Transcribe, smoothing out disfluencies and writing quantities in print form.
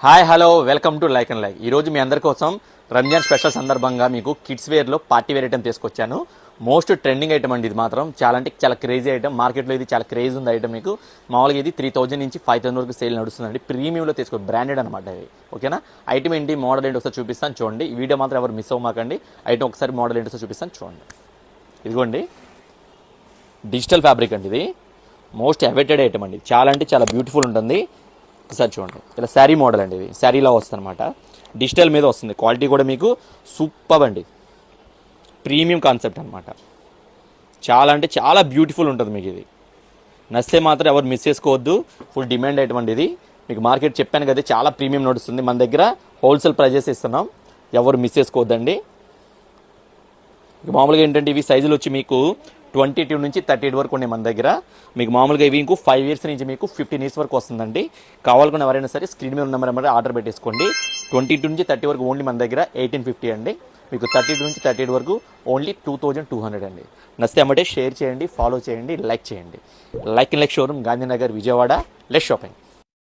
Hi hello welcome to like and like. ఈరోజు మీ అందరి కోసం రంజాన్ స్పెషల్ సందర్భంగా మీకు కిడ్స్ వేర్లో పార్టీ వేర్ ఐటమ్ తీసుకొచ్చాను. మోస్ట్ ట్రెండింగ్ ఐటమ్ అండి. ఇది మాత్రం చాలా అంటే చాలా క్రేజీ ఐటమ్. మార్కెట్లో ఇది చాలా క్రేజ్ ఉంది ఐటమ్. మీకు మామూలుగా ఇది 3000 నుంచి 5000 వరకు సేల్ నడుస్తుందండి. ప్రీమియంలో తీసుకో, బ్రాండెడ్ అనమాట ఇది. ఓకేనా? ఐటమ్ ఏంటి, మోడల్ ఏంటి ఒకసారి చూపిస్తాను చూడండి. ఈ వీడియో మాత్రం ఎవరు మిస్ అవ్వమాకండి. ఐటమ్ ఒకసారి మోడల్ ఏంటో చూపిస్తాను చూడండి. ఇదిగోండి, డిజిటల్ ఫ్యాబ్రిక్ అండి. ఇది మోస్ట్ అవైటెడ్ ఐటమ్ అండి. చాలా అంటే చాలా బ్యూటిఫుల్ ఉంటుంది. ఒకసారి చూడండి, ఇలా శారీ మోడల్ అండి. ఇది శారీలా వస్తుంది అనమాట. డిజిటల్ మీద వస్తుంది. క్వాలిటీ కూడా మీకు సూపర్ అండి. ప్రీమియం కాన్సెప్ట్ అనమాట. చాలా అంటే చాలా బ్యూటిఫుల్ ఉంటుంది మీకు. ఇది నచ్చితే మాత్రం ఎవరు మిస్ చేసుకోవద్దు. ఫుల్ డిమాండ్ ఐటమ్ అండి ఇది. మీకు మార్కెట్ చెప్పాను కదా, చాలా ప్రీమియం నడుస్తుంది. మన దగ్గర హోల్సేల్ ప్రైజెస్ ఇస్తున్నాం. ఎవరు మిస్ చేసుకోవద్దండి. మామూలుగా ఏంటంటే ఇవి సైజులు వచ్చి మీకు 22 నుంచి 38 వరకు ఉన్నాయి మన దగ్గర. మీకు మామూలుగా ఇవి ఇంకో 5 ఇయర్స్ నుంచి మీకు 15 ఇయర్స్ వరకు వస్తుందండి. కావాలనుకున్న ఎవరైనా సరే స్క్రీన్ మీద ఉన్న నెంబర్ ఆర్డర్ పెట్టేసుకోండి. 22 నుంచి 30 వరకు ఓన్లీ మన దగ్గర 1850 అండి. మీకు 32 నుంచి 38 వరకు ఓన్లీ 2200 అండి. నచ్చితే అమ్మటే షేర్ చేయండి, ఫాలో చేయండి, లైక్ చేయండి. Like and like showroom, Gandhinagar, Vijayawada. Less shopping.